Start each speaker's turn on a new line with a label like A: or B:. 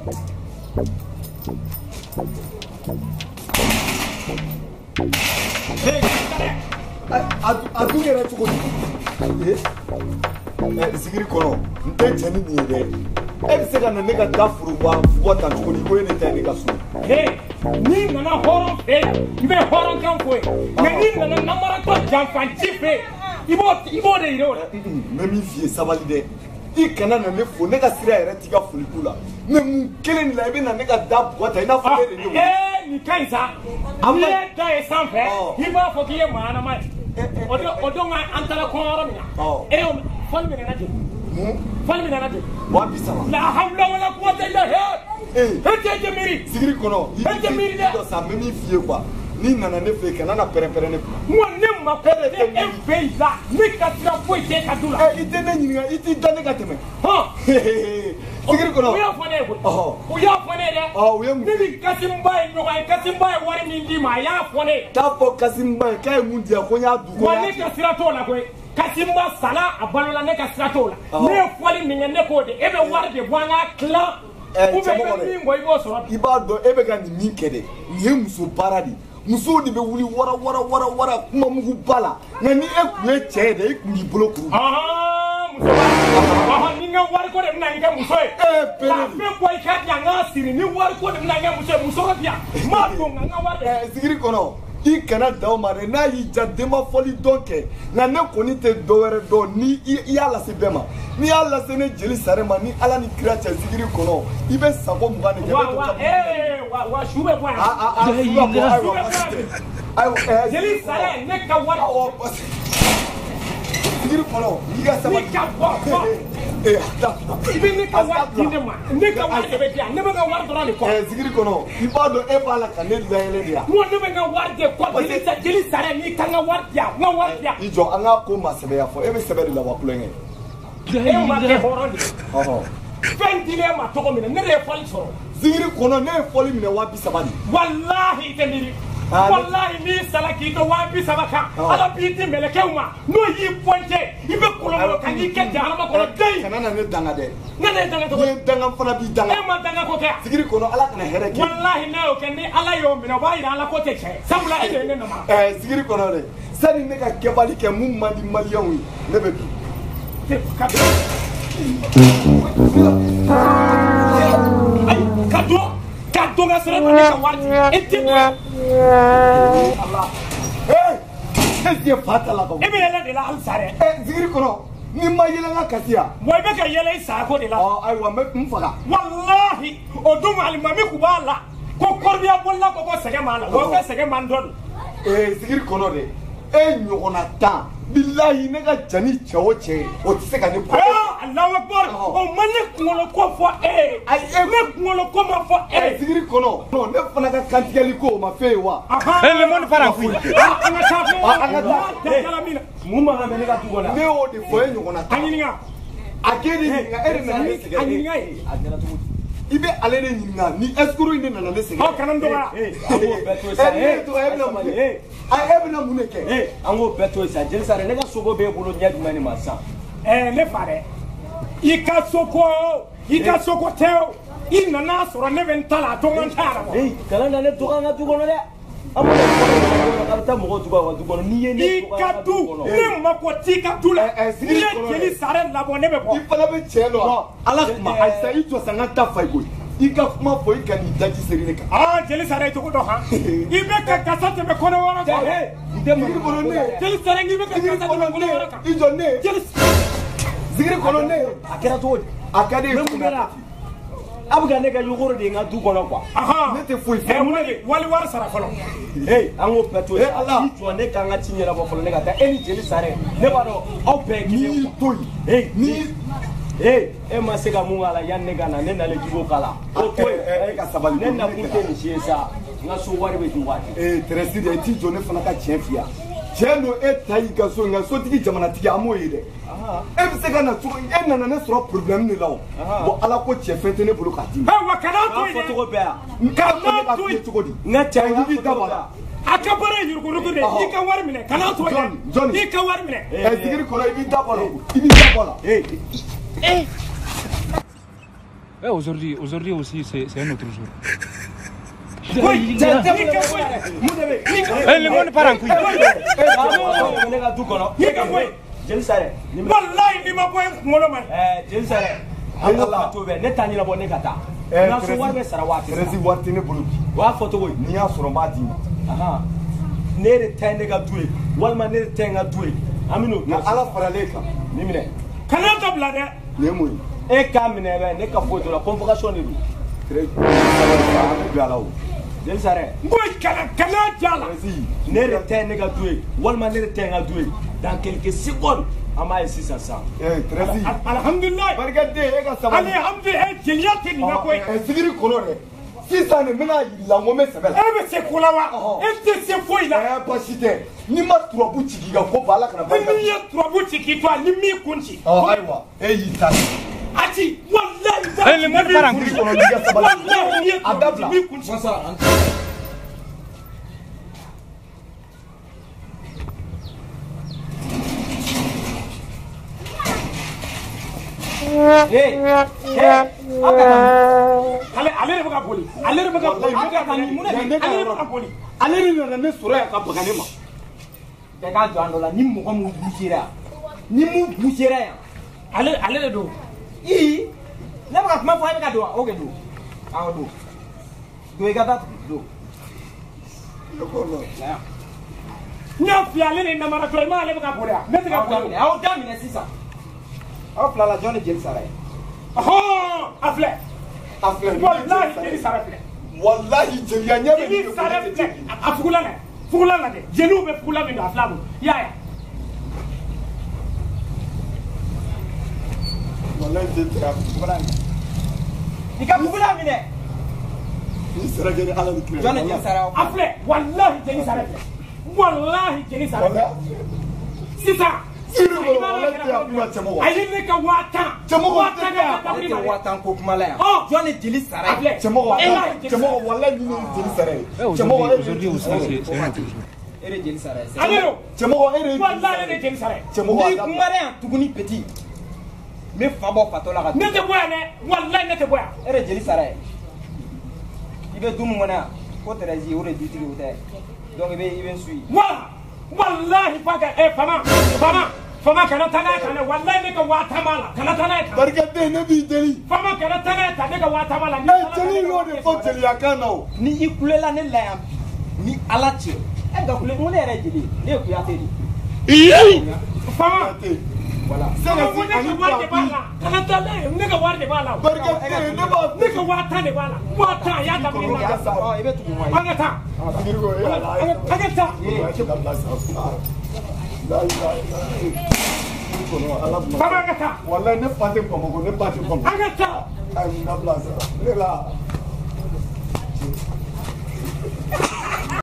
A: A dun yɛrɛ cogo di? Sigiri kɔnɔ n tɛ cɛ ni nin ye dɛ. E bɛ se ka na ne ka da furu wa tan cogo di ko e ne ta ye ne ka so.
B: N'i nana hɔrɔn fɛ i bɛ hɔrɔnkan fɔ ye mais n'i nana namaratɔ janfanci fɛ i b'o de yira o la.
A: N bɛ min f'i ye sabali dɛ. I kana na ne fo ne ka sira yɛrɛ t'i ka foli k'u la mais mun kelen de la i bɛ na ne ka da bugɔ ta i n'a fɔ e de ye o.
B: Nin ka ɲi sa n'i ye da ye sanfɛ i b'a fɔ k'i ye maanama ye o don an taara kɔn yɔrɔ min na fɔli min nana ten fɔli min nana ten
A: 200.
B: la hawla wala quwwata illa billah e tɛ miiri
A: sigiri kɔnɔ i tɛ miiri dɛ sa n bɛ min f'i ye quoi n'i nana ne fɛ yen kana na pɛrɛn-pɛrɛn ne kun.
B: Moi ne ma pɛrɛn e fɛ yen la ne ka sira foyi tɛ ka du la.
A: I tɛ ne ɲininka i t'i da ne ka tɛmɛ. Sigiri kɔnɔ
B: u y'a fɔ ne ye koyi u y'a fɔ ne ye dɛ.
A: U ye mun
B: ne ni Kasimba ye ɲɔgɔn ye Kasimba ye wari min d'i ma a y'a fɔ ne ye.
A: T'a fɔ Kasimba ye k'a ye mun di yan ko n y'a dun.
B: Wa ne ka sira t'o la koyi Kasimba sala a balola ne ka sira t'o la ne ye fɔli min kɛ ne k'o de e bɛ wari de bɔ an ka tilan.
A: I b'a dɔn e bɛ ka nin min kɛ dɛ nin ye muso baara de musow de bɛ wuli wara kuma mugu ba la nka ni e tun ye cɛ ye dɛ e tun b'i bolo kuru.
B: Ni n ka wari ko de bɛna n kɛ muso ye. Fɛn bɔ i ka di an ka siri ni wari ko de bɛna n kɛ muso ye muso ka di yan n b'a dɔn n ka wari.
A: Sigiri kɔnɔ i kana da o ma dɛ n'a y'i ja denba fɔli dɔn kɛ nka ne kɔni tɛ dɔwɛrɛ dɔn ni i y'a lase bɛɛ ma n'i y'a lase ne jeli sare ma ni ala ni kira cɛ sigiri kɔnɔ i bɛ sago 20 de kɛ.
B: wa su bɛ bɔ yan.
A: Ayiwa
B: jeli sare ne ka wari.
A: Sigiri kɔnɔ i ka sabali.
B: Ne ka bɔ. I bɛ ne ka wari di ne ma ne ka wari de bɛ di yan ne bɛ ka wari dɔrɔn de kɔ.
A: Sigiri kɔnɔ i b'a dɔn e b'a la ka ne layɛlɛ de yan.
B: Moi ne bɛ ka wari de kɔ jeli sare n'i ka n ka wari di yan n ka wari di yan.
A: I jɔ an k'a ko ma sɛbɛya fɔ e bɛ sɛbɛ de la wa kulonkɛ.
B: E ma kɛ hɔrɔn de ye. Fɛn dilen ma cogo min na ne de ye fɔli sɔrɔ.
A: Sigiri kɔnɔ ne ye fɔli minɛ 230 de.
B: Walahi i tɛ miiri. Wallahi n'i sala k'i to 230 kan ala b'i di mɛlɛkɛw ma n'o y'i pɔnte i bɛ kɔlɔlɔ ka n'i kɛ jahanama kɔnɔ den.
A: Kana na ne danga dɛ.
B: Ne de ye danga cogo.
A: Ni danga fana b'i danga.
B: E ma danga ko kɛ.
A: Sigiri kɔnɔ ala kana hɛrɛ kɛ.
B: Wallahi ne y'o kɛ ni ala y'o minɛ o b'a yira ala ko tɛ tiɲɛ sabula e de ye ne nama.
A: Sigiri kɔnɔ dɛ sani ne ka kɛbali kɛ mun man di maliyɛnw ye ne bɛ bin. Ka don ka sɔrɔ ne ka wari e tɛ ala e fa ta la ka
B: e bɛ yɛlɛ de la hali sa dɛ.
A: Sigiri kɔnɔ ni ma yɛlɛ n ka kasi yan.
B: Wa i bɛ ka yɛlɛ i sayako de la.
A: Ayiwa n bɛ n faga.
B: Walahi o don alimami kun b'a la ko kɔrɔbiya bolila ko sɛgɛn b'a la wa ko sɛgɛn b'an dɔ don.
A: Sigiri kɔnɔ de e ɲɔgɔnna 10 bilahi ne ka jani cɛ o cɛ ye o tɛ se ka ne bɔ.
B: Alahu akbar o ma ne kunkolo ko fɔ e ye. Ayi ne kunkolo ko ma fɔ e ye.
A: Sigiri kɔnɔ ne fana ka kantigɛli ko o ma fɛ yen wa.
B: Lemɔni fara fu. An ka taa fɛ.
A: An ka taa.
B: Mun man kan bɛ ne ka du kɔnɔ.
A: Ne y'o de fɔ e ɲɔgɔnna 10.
B: A ɲininka.
A: A k'e de ɲininka e de nana ne sɛgɛn.
B: A ɲininka ye.
A: A kɛra cogo di. I bɛ ale de ɲininka ni escroc in de nana ne sɛgɛn.
B: Kana n dɔgɔya.
A: An k'o bɛɛ to yen sa. E bɛna mun de kɛ.
C: An k'o bɛɛ to yen sa jeli sare ne ka sogo b'e bolo ɲɛ jumɛn de ma sisan.
B: Ne fa dɛ i ka soko tɛ o i nana sɔrɔ ne bɛ n ta la a to n ka taa la.
C: Kana na ne dɔgɔ an ka du kɔnɔ dɛ. An bɛ taa mɔgɔw tɔgɔ ka du kɔnɔ n'i ye ne
B: i ka du ne mako t'i ka du la n'i ye jeli sare labɔ ne bɛ bɔ.
A: I fana bɛ tiɲɛ dɔn ala kuma ayisa i jɔ san ka taa fa i koyi i ka kuma fɔ i ka n'i daji seri ne kan.
B: Jeli sare cogo dɔn han i bɛ ka gasa tɛmɛ kɔnɔ wɔɔrɔ kan.
A: Sigiri kɔnɔ ne.
B: Jeli sare k'i bɛ ka gasa tɛmɛ kɔnɔ wɔɔrɔ kan.
A: I jɔ ne. Sigiri kɔnɔ ne.
C: A kɛra cogo di.
A: A ka di ye kun
C: kɛra. A bɛ ka ne ka yogoro de ye n ka du kɔnɔ quoi.
A: Ne tɛ foyi fɛ.
B: Wali wari sara fɔlɔ.
C: An k'o bɛɛ to yen. I jɔ ne kan ka ci ɲɛnabɔ fɔlɔ ne ka taa e ni jeli sare ne b'a dɔn aw bɛɛ ye kelen.
A: N'i to yen. Ni.
C: E ma se ka mun k'a la yanni ne ka na ne nalen jugo k'a la. O to yen
A: e ka sabali.
C: Ne nakun tɛ nin si ye sa n ka so wari bɛ di waati.
A: Tɛrɛsi de i t'i jɔ ne fana ka tiɲɛ f'i yan. Tiɲɛ don e ta y'i ka so nka sotigi jamanatigi an m'o ye dɛ. E bɛ se ka na cogo e nana ne sɔrɔ problème de la o. Bon ala ko cɛ fɛn tɛ ne bolo k'a d'i ma.
B: Wa kana to yen.
C: Fɔ cogo bɛɛ yan.
A: K'a fɔ ne ka f'i ye cogo di.
C: N ka cɛ
A: i b'i da bɔ a la.
B: A ka baara ye yurugurugu de ye i ka wari minɛ kana to yen i ka wari minɛ.
A: Sigiri kɔnɔ i b'i da bɔ a la i b'i da bɔ a la.
D: Aujourd'hui aussi, c'est un autre jour.
C: Oui,
D: Le monde part en couille.
B: Wallahi ni ma boy ngolo man.
C: Jeli Sare. Allah to be ne tani la bonne kata. Na so war be sara waati.
A: Resi warti ne bulu.
C: Wa foto boy.
A: Ni ya soro ma di.
C: Aha. Ne de tande ga duwe. Walma ne de tenga duwe. Aminu.
A: Na ala faraleka.
C: Ni mine.
B: Kana to blade.
A: Ne moy.
C: E ka mine be ne ka foto la convocation ni du.
A: Très bien.
C: Jeli Sare.
B: Boy kana jala.
A: Resi.
C: Ne de tande ga duwe. Walma ne de tenga duwe. Dans quelques secondes. Ama esi sasa.
A: Très bien.
B: Alhamdulillah.
A: Barkade e ka sabali.
B: Alhamdulillah jeliate ni ma koy.
A: Sigiri kolore. Sisan ne mena la ngome sebela.
B: Ebe se kulawa. Ete se foi la.
A: Pasite. Ni ma turobu chiki ga ko bala kana ba.
B: Ni ye turobu chiki to ni mi kunchi.
A: Aiwa. Yitani.
B: Ati wallahi.
D: Le monde part en couille.
B: Wallahi ye
A: adabla.
B: Mi kunchi.
C: Hey.
B: Ale de bɛ ka boli. Ale de bɛ ka boli. Ale de nana ne sɔrɔ yan ka baga ne ma.
C: Bɛɛ ka jɔ an dɔ la ni mɔgɔ mun bougera. Ni mun bougera yan.
B: Ale de don.
C: Ne bɛ ka kuma fɔ e bɛ ka don wa? O kɛ don. Awɔ don. Don i ka taa don.
B: N y'a fi ale de namaratɔ i ma ale bɛ ka boli yan. Ne tɛ ka boli.
C: Aw daminɛ sisan. Aw fila la jɔn ni Jeli Sara ye.
B: A filɛ. Wallahi Jeli Sara filɛ.
A: Wallahi jeli ya ɲɛ bɛ
B: Jeli Sara filɛ. A fugula la. Fugula la dɛ. Jeliw bɛ fugula min don a fila bolo. I y'a ye.
A: Wallahi jeli tɛ fugula minɛ.
C: I ka fugula minɛ.
A: Ni sera jeli ala ni kira.
C: Jɔn ni Jeli Sara.
B: A filɛ. Wallahi Jeli Sara filɛ. Wallahi Jeli Sara filɛ. Sisan.
A: Siri ko wallahi tɛ a kuma cɛmɔgɔ.
B: A ye ne ka 1000.
A: Cɛmɔgɔ tɛ
C: Ne tɛ 1000 ko kuma la yan. Jɔn ni Jeli Sara
B: A filɛ.
A: Cɛmɔgɔ wallahi ni jeli sara ye.
D: Aujourd'hui aussi, c'est un autre jour.
C: E de Jeli Sara ye.
B: Ale don.
A: Cɛmɔgɔ e de.
B: Wallahi ne Jeli Sara ye.
A: Cɛmɔgɔ
C: Ni kumara yan tuguni petit. Me fa bɔ fatɔ la ka.
B: Ne tɛ bɔ yan dɛ. Wallahi ne tɛ bɔ yan.
C: E de Jeli Sara ye. I bɛ du mun kɔnɔ yan ko Thérèse o de dutigi o tɛ. Donc i bɛ suit.
B: Wallahi Fama kana taa n'a ye tan dɛ. Wallahi ne ka 1000 b'a la. Kana taa n'a ye tan.
A: Barikade ne b'i deli.
B: Fama kana taa n'a ye tan ne ka 1000 b'a la.
A: Jeli y'o de fɔ jeliyakan na o.
C: Ni i kulela ne la yan ni Ala cɛ. E nka kule ko ne yɛrɛ jeli ne ye Kuyate de.
B: Fama.
C: Voilà.
B: Sɛbɛn ne ka wari de b'a la. Kana taa n'a ye ne ka wari de b'a la.
A: Barikade ne b'a.
B: Ne ka 1000 de b'a la. 1000 a y'a daminɛ na.
C: I bɛ tugu wa?
B: An ka taa.
A: Sigiri ko e ala.
B: An ka taa. Fama an ka taa.
A: Wallahi ne fa tɛ Bamakɔ ne ba tɛ Bamakɔ.
B: An ka taa.
A: Ayi na bila sa. Ne la.